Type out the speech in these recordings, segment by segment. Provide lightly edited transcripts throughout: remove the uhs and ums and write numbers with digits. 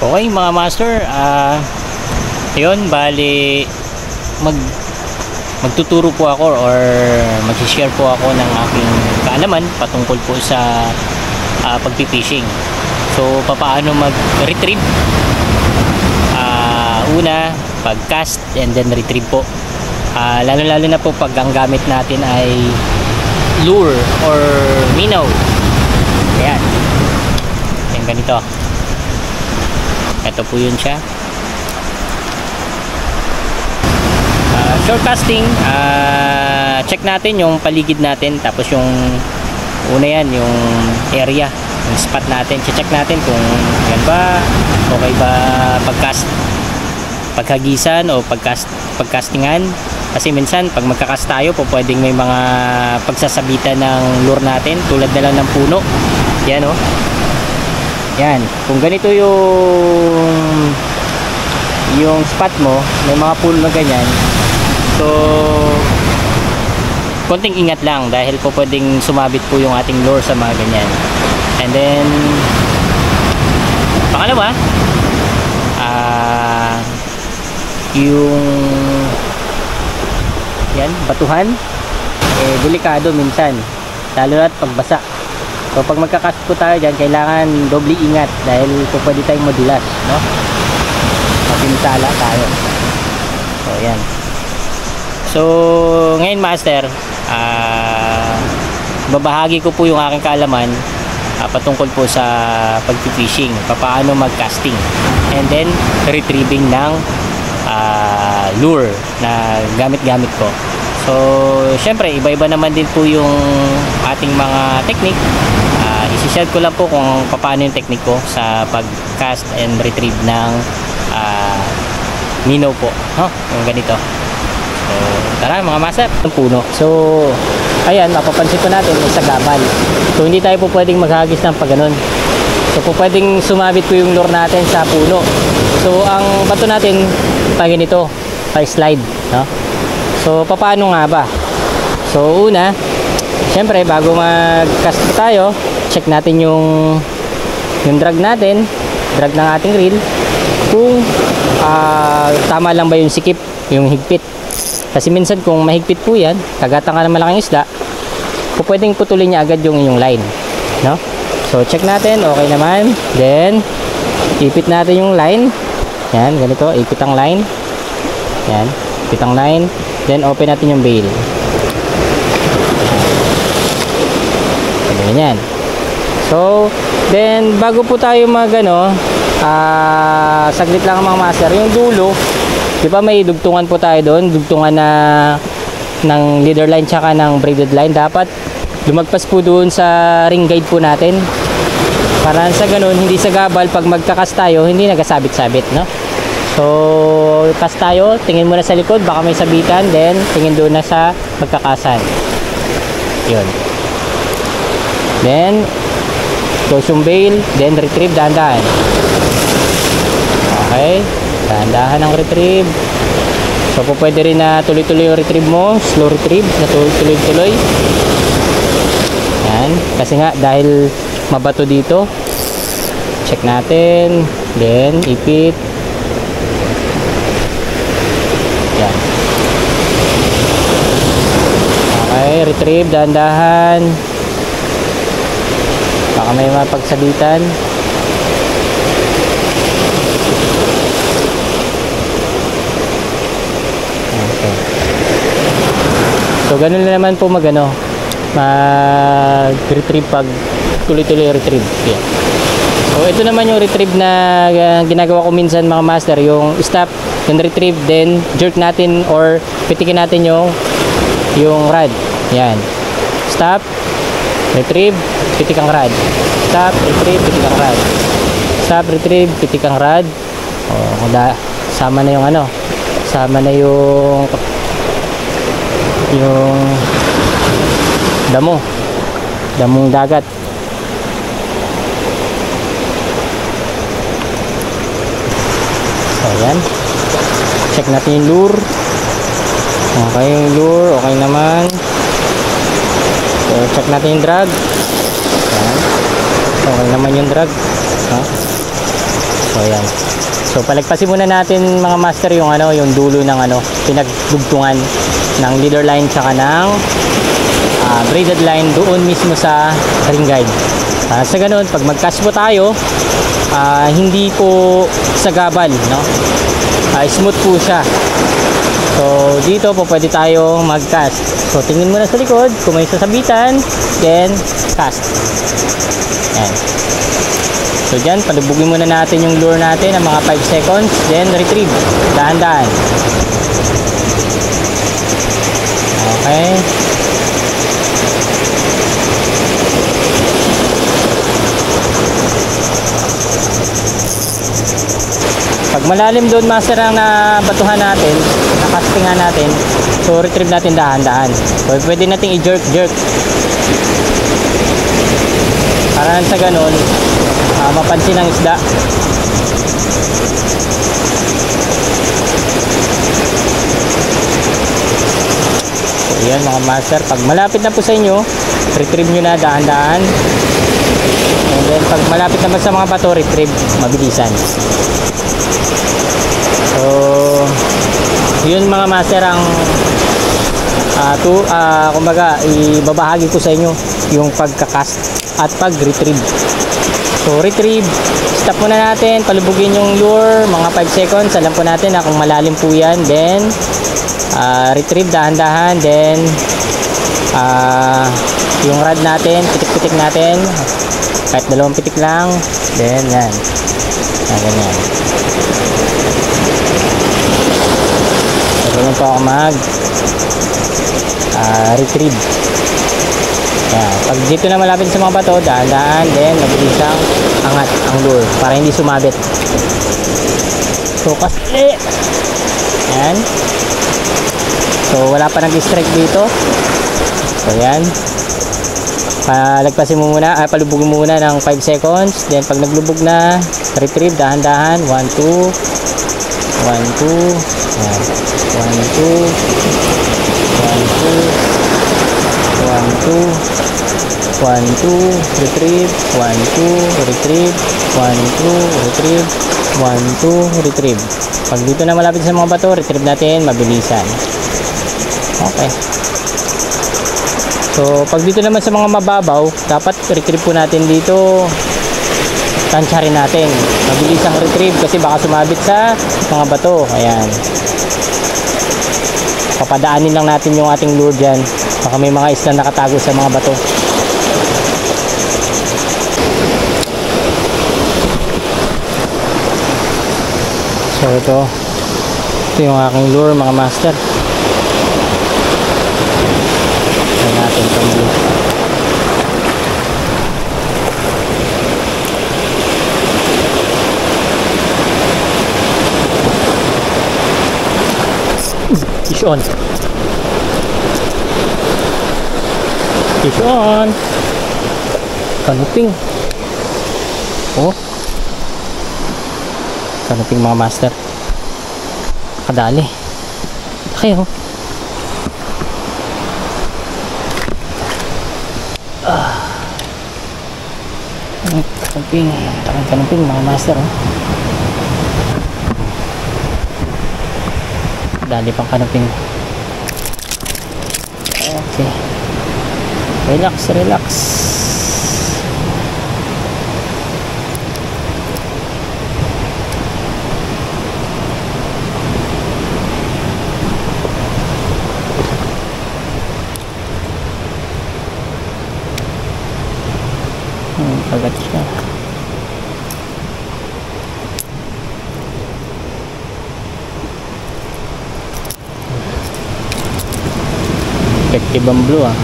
Okay mga master, yun, bali magtuturo po ako or mag-share po ako ng aking kaalaman patungkol po sa pagpipishing. So paano mag-retrieve, una pag-cast and then retrieve po, lalo na po pag ang gamit natin ay lure or minnow. Ayan, yung ganito. Ito po yun siya. Short casting, check natin yung paligid natin, tapos yung una yan, yung area, yung spot natin. Check natin kung yan ba, okay ba pagcast, paghagisan o pagcastingan. Kasi minsan pag magkakast tayo po, pwedeng may mga pagsasabitan ng lure natin, tulad na lang ng puno. Yan o. Yan, kung ganito yung spot mo, may mga puno na ganyan, so konting ingat lang dahil po pwedeng sumabit po yung ating lure sa mga ganyan. And then pangalawa, yung yan, batuhan, delikado minsan, lalo na pagbasa. So pag magkakast po tayo dyan, kailangan doble ingat dahil po pwede tayong madulas, no? Mapinsala tayo. So yan. So ngayon master, babahagi ko po yung aking kaalaman patungkol po sa pagpipishing, paano mag-casting and then retrieving ng lure na gamit-gamit ko. So syempre iba-iba naman din po yung ating mga technique. Isi-share ko lang po kung paano yung technique ko sa pag-cast and retrieve ng minnow po, no? Yung ganito. So tara mga master, ang puno. So ayan, mapapansin po natin may sagabal. So hindi tayo po pwedeng maghagis ng pagganon. So po pwedeng sumabit po yung lure natin sa puno. So ang bato natin pag ganito, pa-slide, no? So paano nga ba? So una, syempre bago mag-cast tayo, check natin yung drag natin, drag ng ating reel, kung tama lang ba yung sikip, yung higpit. Kasi minsan kung mahigpit po yan, kagatan ka ng malaking isda, pwedeng putulin niya agad yung inyong line, no? So check natin, okay naman. Then ipit natin yung line. Yan, ganito, ipit ang line. Yan, ipit ang line. Then open natin yung bail. Ganyan. So then bago po tayo saglit lang mga master, yung dulo, di ba may dugtungan po tayo doon, dugtungan ng leader line tsaka ng braided line. Dapat lumagpas po doon sa ring guide po natin, para sa ganun hindi sa gabal pag magkakas tayo, hindi nagasabit-sabit, no? So cast tayo, tingin muna sa likod, baka may sabitan, then tingin doon na sa magkakasan. Yun. Then close yung bail, then retrieve dahan-dahan. Okay, dahan-dahan ang retrieve. So po pwede rin na tuloy-tuloy yung retrieve mo, slow retrieve, na tuloy-tuloy. Yan, kasi nga dahil mabato dito. Check natin, then ipit. Yan. Okay, retrieve dahan-dahan. Baka may mapagsabitan. Okay. So ganun na naman po mag-retrieve pag tuloy-tuloy retrieve. Yeah. So ito naman yung retrieve na ginagawa ko minsan mga master, yung stop, yung retrieve, then jerk natin or pitikin natin yung rod. Yan. Stop, retrieve, pitik ang rod. Stop, retrieve, pitik ang rod. Stop, retrieve, pitik ang rod. Sama na yung sama na yung damong dagat. So yan, check natin yung lure. Okay yung lure, okay naman. So check natin yung drag. Yan. Okay naman yung drag. So ayan. So palagpasin muna natin mga master yung yung dulo ng pinagdugtungan ng leader line tsaka ng braided line doon mismo sa ring guide. Sa ganun, pag mag-cast po tayo, hindi po sagabal, no? Smooth po siya. So dito po pwede tayo mag-cast. So tingin muna sa likod kung may sasabitan, then cast. Ayan. So dyan, palubugin muna natin yung lure natin ng mga 5 seconds, then retrieve, dahan-dahan. Okay. Pag malalim doon master ang nabatuhan natin, nakastingan natin, so retrieve natin dahan-dahan. So pwede nating i-jerk-jerk. Para sa ganun, mapansin ng isda. So yan mga master, pag malapit na po sa inyo, retrieve nyo na dahan-dahan. And then pag malapit naman sa mga bato, retrieve mabilisan. So yun mga master ang kumbaga ibabahagi ko sa inyo yung pagkakast at pag-retrieve. So retrieve, stop muna natin, palubugin yung lure mga 5 seconds, alam po natin na kung malalim po yan, then retrieve dahan-dahan, then yung rod natin, pitik-pitik natin kahit 2 pitik lang, then yan, ganyan. So ganyan po ako mag retrieve. Ayan. Pag dito na malapit sa mga bato, dahan-dahan, then mabilis ang angat ang lure para hindi sumabit. So kasi ayan. So wala pa nag-strike dito. So ayan. Palagpasin mo muna, palubugin mo muna ng 5 seconds, then pag naglubog na, retrieve dahan-dahan, 1, 2 1, 2 ayan. 1, 2 retrieve, 1, 2 retrieve, 1, 2 retrieve, 1, 2 retrieve. Pag dito na malapit sa mga bato, retrieve natin mabilisan. Okay. So pag dito naman sa mga mababaw, dapat retrieve po natin dito, tansya rin natin, mabilis ang retrieve kasi baka sumabit sa mga bato. Ayan, papadaanin lang natin yung ating lure dyan, baka may mga isla nakatago sa mga bato. So ito yung aking lure mga master. Ayan natin itong lure. Fish on. Fish on. Kanuping. Oh. Kanuping mga master. Kadali. Okay oh. Kanuping mga master oh. Dali pang kanuping. Okay. Relax, relax. Kagat siya. Effective ang blue ah.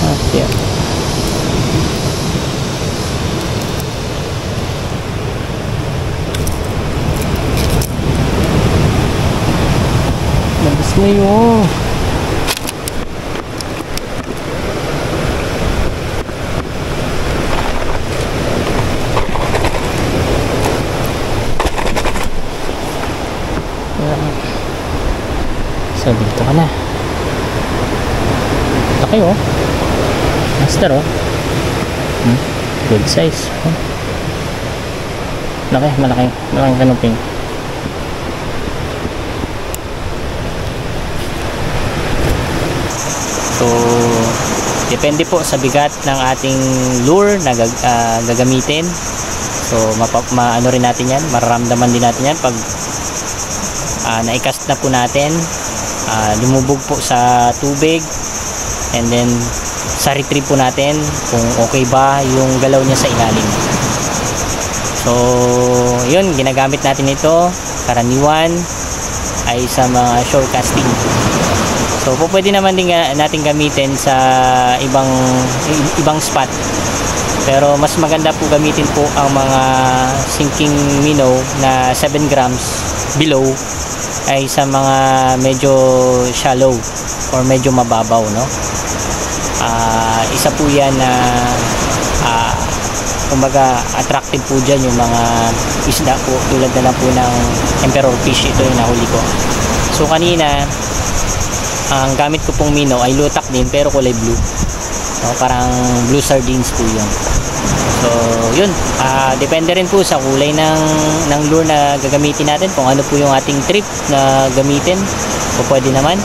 Okay. Labas na yun. Yeah. So dito ka na. Laki oh. Master oh. Good size. Malaking kanuping. So depende po sa bigat ng ating lure na gagamitin. So maano rin natin yan, mararamdaman din natin yan pag naikast na po natin, lumubog po sa tubig, and then sa retrieve po natin kung okay ba yung galaw niya sa ilalim. So yun, ginagamit natin ito karaniwan ay sa mga shore casting. So pwede naman din natin gamitin sa ibang spot, pero mas maganda po gamitin po ang mga sinking minnow na 7 grams below ay sa mga medyo shallow or medyo mababaw, no? Isa po yan na kumbaga attractive po dyan yung mga isda po, tulad na lang po ng emperor fish. Ito yung nahuli ko. So kanina ang gamit ko pong minnow ay lutak din pero kulay blue, no? Parang blue sardines po yun. So yun, depende rin po sa kulay ng lure na gagamitin natin, kung ano po yung ating trip na gamitin, o pwede naman.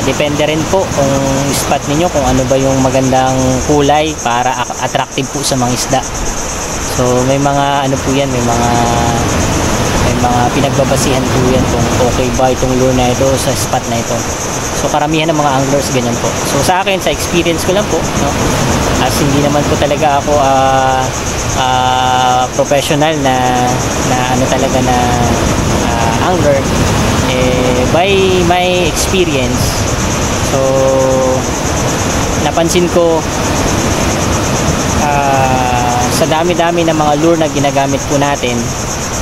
Depende rin po kung spot ninyo, kung ano ba yung magandang kulay para attractive po sa mga isda. So may mga ano po yan, may mga pinagbabasihan po yan kung okay ba itong lure na ito sa spot na ito. So karamihan ng mga anglers ganyan po. So sa akin, sa experience ko lang po, no? As hindi naman po talaga ako professional na ano talaga na angler, by my experience, so napansin ko sa dami-dami ng mga lure na ginagamit po natin,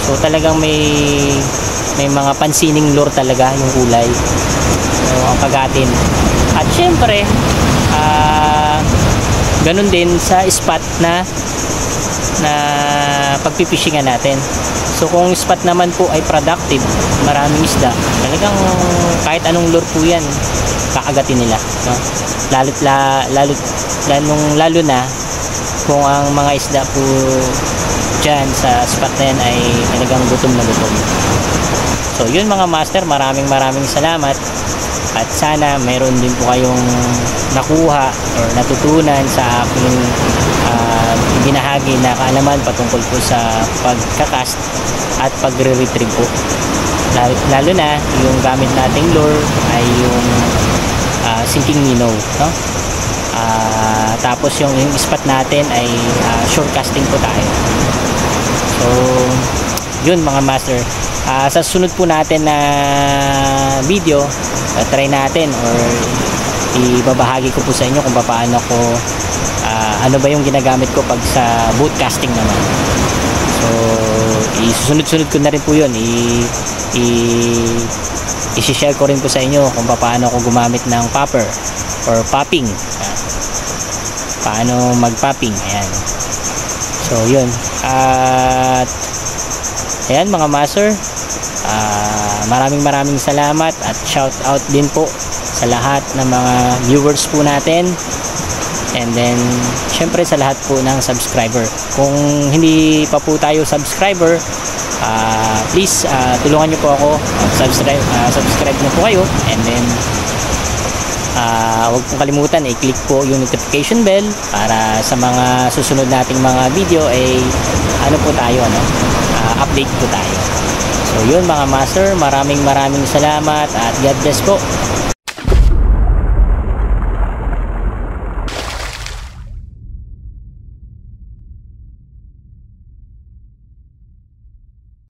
so talagang may mga pansining lure talaga yung kulay, so ang kagatin. At syempre ganun din sa spot na pagpipishing natin. So kung spot naman po ay productive, maraming isda, talagang kahit anong lure po yan, kakagatin nila, no? Lalo na kung ang mga isda po dyan sa spot na yan ay talagang gutom na gutom. So yun mga master, maraming salamat, at sana mayroon din po kayong nakuha or natutunan sa aking binahagi na kaalaman patungkol po sa pagkakast at pagre-retrieve po. Lalo na yung gamit nating lure ay yung sinking minnow, no? Tapos yung spot natin ay shore casting po tayo. So yun mga master, sa sunod po natin na video, try natin or ibabahagi ko po sa inyo kung paano ko ano ba yung ginagamit ko pag sa boat casting naman. So isusunod-sunod ko na rin po yun, i-share ko rin po sa inyo kung paano ako gumamit ng popper or popping, paano mag-popping. Ayan. So yun, at ayan mga master, maraming salamat at shout out din po sa lahat ng mga viewers po natin, and then syempre sa lahat po ng subscriber. Kung hindi pa po tayo subscriber, please tulungan nyo po ako, subscribe na po kayo, and then huwag pong kalimutan i-click po yung notification bell para sa mga susunod nating mga video ay ano po tayo, update po tayo. So yun mga master, maraming salamat at God bless po.